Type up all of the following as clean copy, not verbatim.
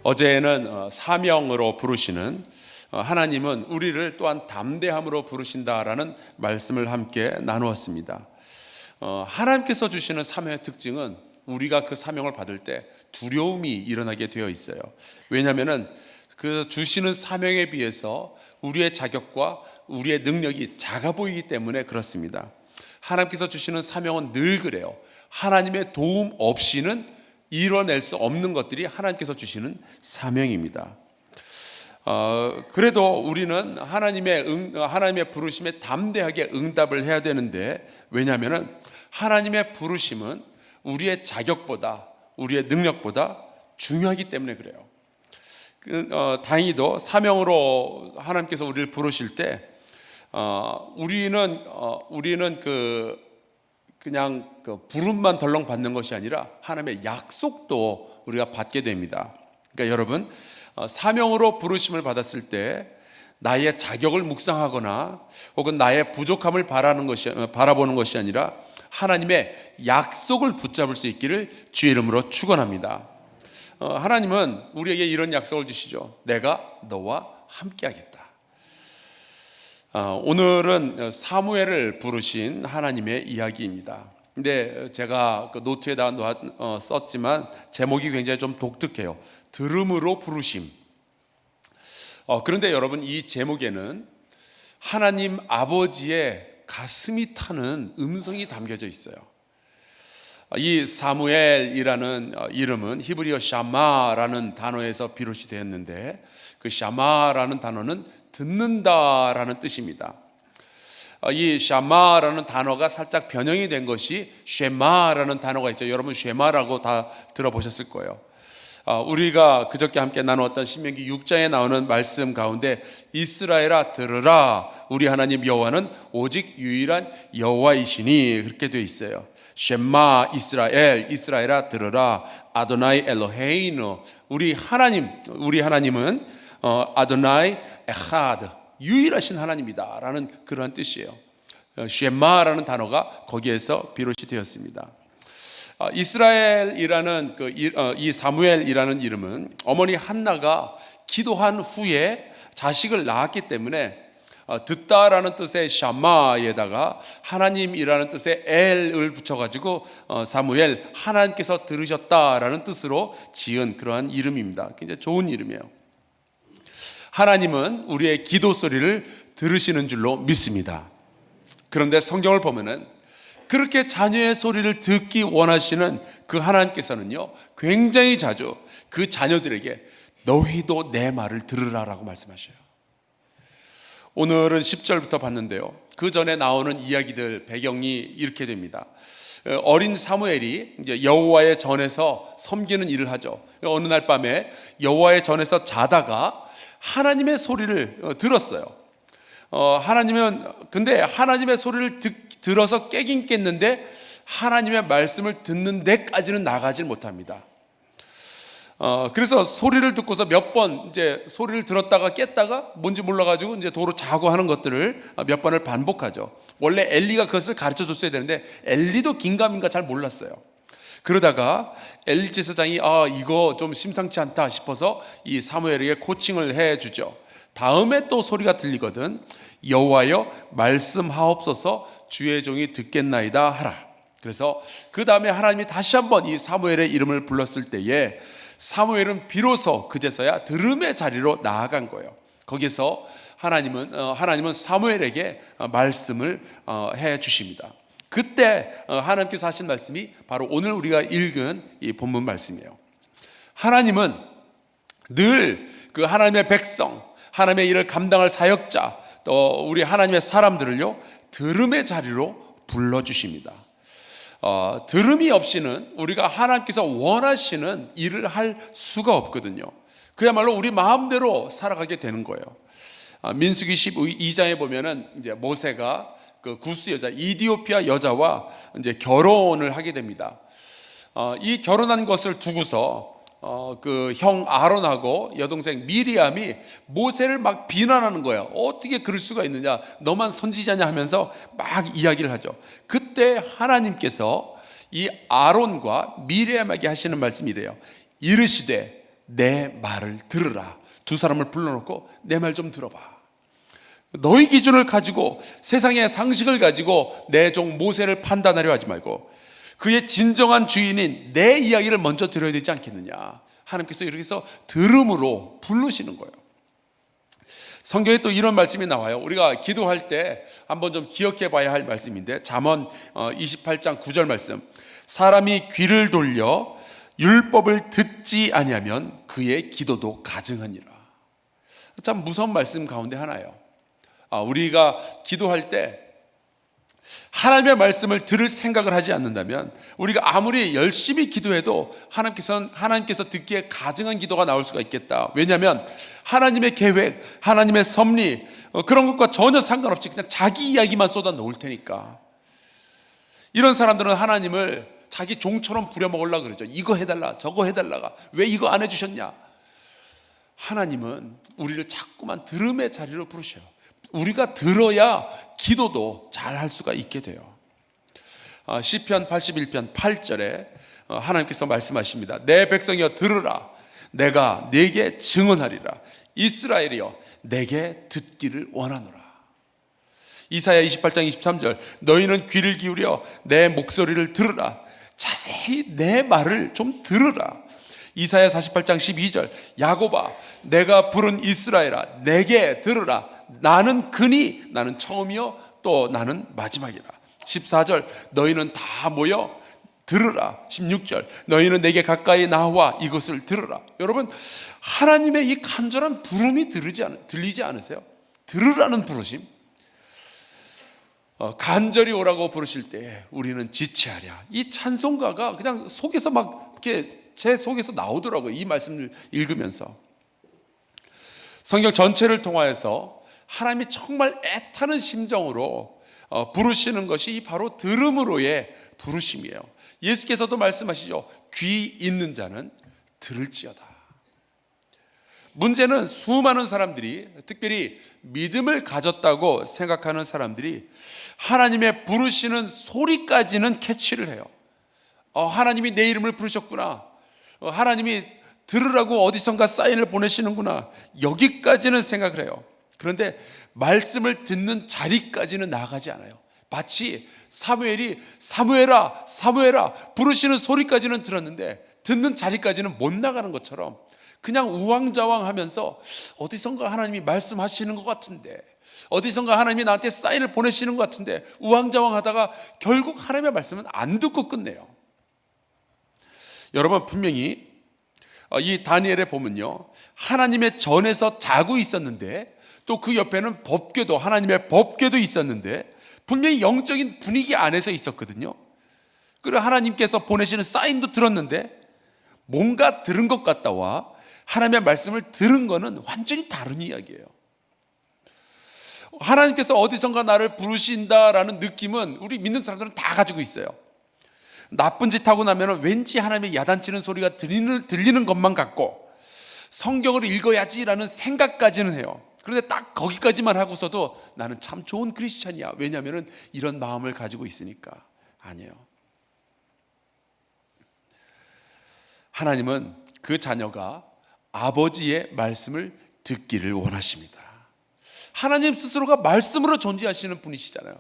어제는 사명으로 부르시는 하나님은 우리를 또한 담대함으로 부르신다라는 말씀을 함께 나누었습니다. 하나님께서 주시는 사명의 특징은 우리가 그 사명을 받을 때 두려움이 일어나게 되어 있어요. 왜냐하면 그 주시는 사명에 비해서 우리의 자격과 우리의 능력이 작아 보이기 때문에 그렇습니다. 하나님께서 주시는 사명은 늘 그래요. 하나님의 도움 없이는 이뤄낼 수 없는 것들이 하나님께서 주시는 사명입니다. 그래도 우리는 하나님의 부르심에 담대하게 응답을 해야 되는데, 왜냐하면 하나님의 부르심은 우리의 자격보다 우리의 능력보다 중요하기 때문에 그래요. 다행히도 사명으로 하나님께서 우리를 부르실 때 우리는 그냥 부름만 덜렁 받는 것이 아니라 하나님의 약속도 우리가 받게 됩니다. 그러니까 여러분, 사명으로 부르심을 받았을 때 나의 자격을 묵상하거나 혹은 나의 부족함을 바라보는 것이 아니라 하나님의 약속을 붙잡을 수 있기를 주의 이름으로 축원합니다. 하나님은 우리에게 이런 약속을 주시죠. 내가 너와 함께하겠다. 오늘은 사무엘을 부르신 하나님의 이야기입니다. 근데 제가 그 노트에다 썼지만 제목이 굉장히 좀 독특해요. 들음으로 부르심. 그런데 여러분, 이 제목에는 하나님 아버지의 가슴이 타는 음성이 담겨져 있어요. 이 사무엘이라는 이름은 히브리어 샤마라는 단어에서 비롯이 되었는데, 그 샤마라는 단어는 듣는다라는 뜻입니다. 이 샤마라는 단어가 살짝 변형이 된 것이 쉐마라는 단어가 있죠. 여러분, 쉐마라고 다 들어보셨을 거예요. 우리가 그저께 함께 나누었던 신명기 6장에 나오는 말씀 가운데 이스라엘아 들으라, 우리 하나님 여호와는 오직 유일한 여호와이시니, 그렇게 되어 있어요. 쉐마 이스라엘, 이스라엘아 들으라, 아도나이 엘로헤이노, 우리 하나님은 아도나이 에하드, 유일하신 하나님이다 라는 그런 뜻이에요. 쉐마라는 단어가 거기에서 비롯이 되었습니다. 이스라엘이라는 이 사무엘이라는 이름은 어머니 한나가 기도한 후에 자식을 낳았기 때문에 듣다라는 뜻의 샤마에다가 하나님이라는 뜻의 엘을 붙여가지고 사무엘, 하나님께서 들으셨다라는 뜻으로 지은 그러한 이름입니다. 굉장히 좋은 이름이에요. 하나님은 우리의 기도 소리를 들으시는 줄로 믿습니다. 그런데 성경을 보면은 그렇게 자녀의 소리를 듣기 원하시는 그 하나님께서는요, 굉장히 자주 그 자녀들에게 너희도 내 말을 들으라라고 말씀하셔요. 오늘은 10절부터 봤는데요, 그 전에 나오는 이야기들 배경이 이렇게 됩니다. 어린 사무엘이 이제 여호와의 전에서 섬기는 일을 하죠. 어느 날 밤에 여호와의 전에서 자다가 하나님의 소리를 들었어요. 근데 하나님의 소리를 들어서 깨긴 깼는데 하나님의 말씀을 듣는 데까지는 나가질 못합니다. 그래서 소리를 듣고서 몇 번 이제 소리를 들었다가 깼다가 뭔지 몰라가지고 이제 도로 자고 하는 것들을 몇 번을 반복하죠. 원래 엘리가 그것을 가르쳐 줬어야 되는데 엘리도 긴가민가 잘 몰랐어요. 그러다가 엘리 제사장이 이거 좀 심상치 않다 싶어서 이 사무엘에게 코칭을 해주죠. 다음에 또 소리가 들리거든 여호와여 말씀하옵소서 주의 종이 듣겠나이다 하라. 그래서 그 다음에 하나님이 다시 한번 이 사무엘의 이름을 불렀을 때에 사무엘은 비로소 그제서야 들음의 자리로 나아간 거예요. 거기서 하나님은 사무엘에게 말씀을 해 주십니다. 그때 하나님께서 하신 말씀이 바로 오늘 우리가 읽은 이 본문 말씀이에요. 하나님은 늘 그 하나님의 백성, 하나님의 일을 감당할 사역자, 또 우리 하나님의 사람들을요, 들음의 자리로 불러주십니다. 들음이 없이는 우리가 하나님께서 원하시는 일을 할 수가 없거든요. 그야말로 우리 마음대로 살아가게 되는 거예요. 민수기 12장에 보면은 이제 모세가 그 구스 여자 이디오피아 여자와 이제 결혼을 하게 됩니다. 이 결혼한 것을 두고서 그 형 아론하고 여동생 미리암이 모세를 막 비난하는 거예요. 어떻게 그럴 수가 있느냐, 너만 선지자냐 하면서 막 이야기를 하죠. 그때 하나님께서 이 아론과 미리암에게 하시는 말씀이래요. 이르시되 내 말을 들으라. 두 사람을 불러놓고 내 말 좀 들어봐. 너희 기준을 가지고 세상의 상식을 가지고 내 종 모세를 판단하려 하지 말고 그의 진정한 주인인 내 이야기를 먼저 들어야 되지 않겠느냐. 하나님께서 이렇게 해서 들음으로 부르시는 거예요. 성경에 또 이런 말씀이 나와요. 우리가 기도할 때 한번 좀 기억해 봐야 할 말씀인데 잠언 28장 9절 말씀. 사람이 귀를 돌려 율법을 듣지 아니하면 그의 기도도 가증하니라. 참 무서운 말씀 가운데 하나예요. 우리가 기도할 때 하나님의 말씀을 들을 생각을 하지 않는다면 우리가 아무리 열심히 기도해도 하나님께서 듣기에 가증한 기도가 나올 수가 있겠다. 왜냐하면 하나님의 계획, 하나님의 섭리 그런 것과 전혀 상관없이 그냥 자기 이야기만 쏟아 놓을 테니까. 이런 사람들은 하나님을 자기 종처럼 부려먹으려고 그러죠. 이거 해달라 저거 해달라가 왜 이거 안 해주셨냐. 하나님은 우리를 자꾸만 들음의 자리로 부르셔요. 우리가 들어야 기도도 잘 할 수가 있게 돼요. 시편 81편 8절에 하나님께서 말씀하십니다. 내 백성이여 들으라. 내가 네게 증언하리라. 이스라엘이여 내게 듣기를 원하노라. 이사야 28장 23절 너희는 귀를 기울여 내 목소리를 들으라. 자세히 내 말을 좀 들으라. 이사야 48장 12절 야곱아 내가 부른 이스라엘아 내게 들으라. 나는 그니 나는 처음이요 또 나는 마지막이라. 14절 너희는 다 모여 들으라. 16절 너희는 내게 가까이 나와 이것을 들으라. 여러분 하나님의 이 간절한 부름이 들리지 않으세요? 들으라는 부르심. 간절히 오라고 부르실 때 우리는 지체하랴. 이 찬송가가 그냥 속에서 막 이렇게 제 속에서 나오더라고요. 이 말씀을 읽으면서. 성경 전체를 통하여서 하나님이 정말 애타는 심정으로 부르시는 것이 바로 들음으로의 부르심이에요. 예수께서도 말씀하시죠. 귀 있는 자는 들을지어다. 문제는 수많은 사람들이 특별히 믿음을 가졌다고 생각하는 사람들이 하나님의 부르시는 소리까지는 캐치를 해요. 하나님이 내 이름을 부르셨구나. 하나님이 들으라고 어디선가 사인을 보내시는구나. 여기까지는 생각을 해요. 그런데 말씀을 듣는 자리까지는 나아가지 않아요. 마치 사무엘이 사무엘아 사무엘아 부르시는 소리까지는 들었는데 듣는 자리까지는 못 나가는 것처럼 그냥 우왕좌왕하면서 어디선가 하나님이 말씀하시는 것 같은데 어디선가 하나님이 나한테 사인을 보내시는 것 같은데 우왕좌왕하다가 결국 하나님의 말씀은 안 듣고 끝내요. 여러분 분명히 이 다니엘에 보면요 하나님의 전에서 자고 있었는데 또 그 옆에는 법궤도 하나님의 법궤도 있었는데 분명히 영적인 분위기 안에서 있었거든요. 그리고 하나님께서 보내시는 사인도 들었는데 뭔가 들은 것 같다와 하나님의 말씀을 들은 거는 완전히 다른 이야기예요. 하나님께서 어디선가 나를 부르신다라는 느낌은 우리 믿는 사람들은 다 가지고 있어요. 나쁜 짓 하고 나면 왠지 하나님의 야단치는 소리가 들리는 것만 같고 성경을 읽어야지라는 생각까지는 해요. 그런데 딱 거기까지만 하고서도 나는 참 좋은 크리스찬이야. 왜냐하면 이런 마음을 가지고 있으니까. 아니에요. 하나님은 그 자녀가 아버지의 말씀을 듣기를 원하십니다. 하나님 스스로가 말씀으로 존재하시는 분이시잖아요.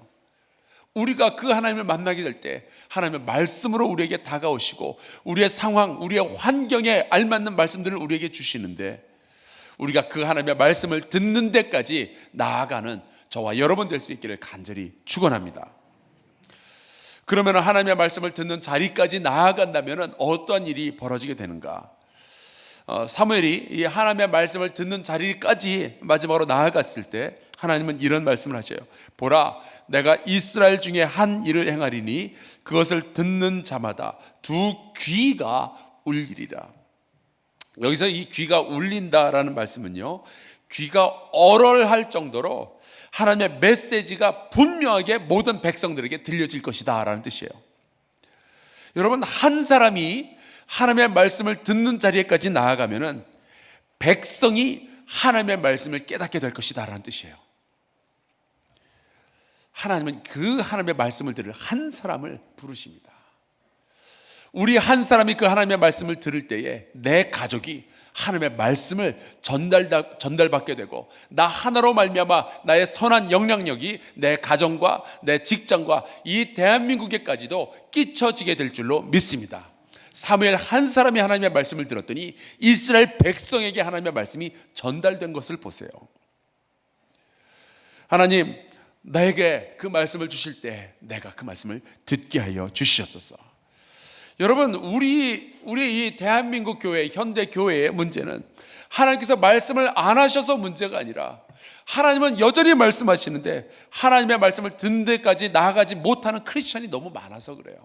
우리가 그 하나님을 만나게 될 때 하나님의 말씀으로 우리에게 다가오시고 우리의 상황, 우리의 환경에 알맞는 말씀들을 우리에게 주시는데 우리가 그 하나님의 말씀을 듣는 데까지 나아가는 저와 여러분 될 수 있기를 간절히 축원합니다. 그러면 하나님의 말씀을 듣는 자리까지 나아간다면 어떠한 일이 벌어지게 되는가? 사무엘이 이 하나님의 말씀을 듣는 자리까지 마지막으로 나아갔을 때 하나님은 이런 말씀을 하셔요. 보라, 내가 이스라엘 중에 한 일을 행하리니 그것을 듣는 자마다 두 귀가 울리리라. 여기서 이 귀가 울린다라는 말씀은요, 귀가 얼얼할 정도로 하나님의 메시지가 분명하게 모든 백성들에게 들려질 것이다 라는 뜻이에요. 여러분, 한 사람이 하나님의 말씀을 듣는 자리에까지 나아가면은 백성이 하나님의 말씀을 깨닫게 될 것이다 라는 뜻이에요. 하나님은 그 하나님의 말씀을 들을 한 사람을 부르십니다. 우리 한 사람이 그 하나님의 말씀을 들을 때에 내 가족이 하나님의 말씀을 전달받게 되고 나 하나로 말미암아 나의 선한 영향력이 내 가정과 내 직장과 이 대한민국에까지도 끼쳐지게 될 줄로 믿습니다. 사무엘 한 사람이 하나님의 말씀을 들었더니 이스라엘 백성에게 하나님의 말씀이 전달된 것을 보세요. 하나님, 나에게 그 말씀을 주실 때 내가 그 말씀을 듣게 하여 주시옵소서. 여러분, 우리 이 대한민국 교회, 현대 교회의 문제는 하나님께서 말씀을 안 하셔서 문제가 아니라 하나님은 여전히 말씀하시는데 하나님의 말씀을 듣는 데까지 나아가지 못하는 크리스천이 너무 많아서 그래요.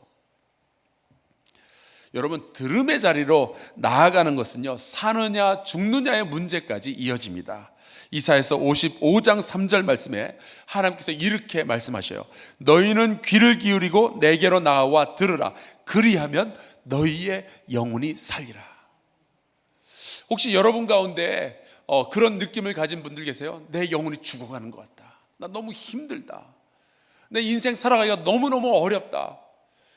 여러분, 들음의 자리로 나아가는 것은요, 사느냐 죽느냐의 문제까지 이어집니다. 이사야서 55장 3절 말씀에 하나님께서 이렇게 말씀하셔요. 너희는 귀를 기울이고 내게로 나와 들으라. 그리하면 너희의 영혼이 살리라. 혹시 여러분 가운데 그런 느낌을 가진 분들 계세요? 내 영혼이 죽어가는 것 같다. 나 너무 힘들다. 내 인생 살아가기가 너무너무 어렵다.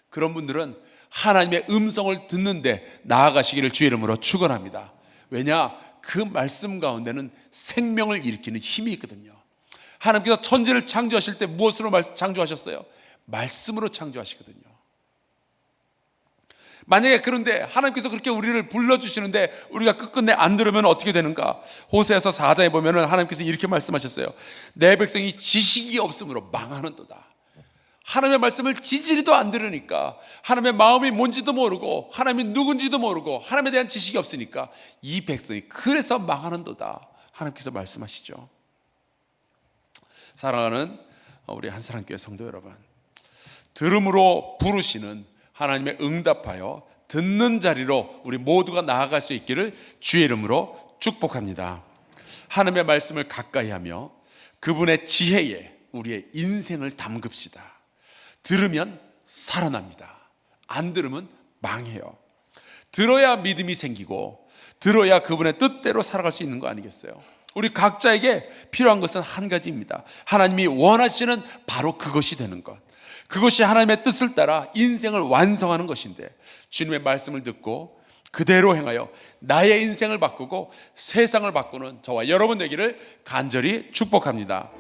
그런 분들은 하나님의 음성을 듣는데 나아가시기를 주의 이름으로 축원합니다. 왜냐? 그 말씀 가운데는 생명을 일으키는 힘이 있거든요. 하나님께서 천지를 창조하실 때 무엇으로 창조하셨어요? 말씀으로 창조하시거든요. 만약에 그런데 하나님께서 그렇게 우리를 불러주시는데 우리가 끝끝내 안 들으면 어떻게 되는가? 호세아서 4장에 보면 하나님께서 이렇게 말씀하셨어요. 내 백성이 지식이 없으므로 망하는도다. 하나님의 말씀을 지지리도 안 들으니까, 하나님의 마음이 뭔지도 모르고 하나님이 누군지도 모르고 하나님에 대한 지식이 없으니까 이 백성이 그래서 망하는도다. 하나님께서 말씀하시죠. 사랑하는 우리 한사랑교회 성도 여러분, 들음으로 부르시는 하나님의 응답하여 듣는 자리로 우리 모두가 나아갈 수 있기를 주의 이름으로 축복합니다. 하나님의 말씀을 가까이 하며 그분의 지혜에 우리의 인생을 담급시다. 들으면 살아납니다. 안 들으면 망해요. 들어야 믿음이 생기고 들어야 그분의 뜻대로 살아갈 수 있는 거 아니겠어요? 우리 각자에게 필요한 것은 한 가지입니다. 하나님이 원하시는 바로 그것이 되는 것, 그것이 하나님의 뜻을 따라 인생을 완성하는 것인데, 주님의 말씀을 듣고 그대로 행하여 나의 인생을 바꾸고 세상을 바꾸는 저와 여러분 되기를 간절히 축복합니다.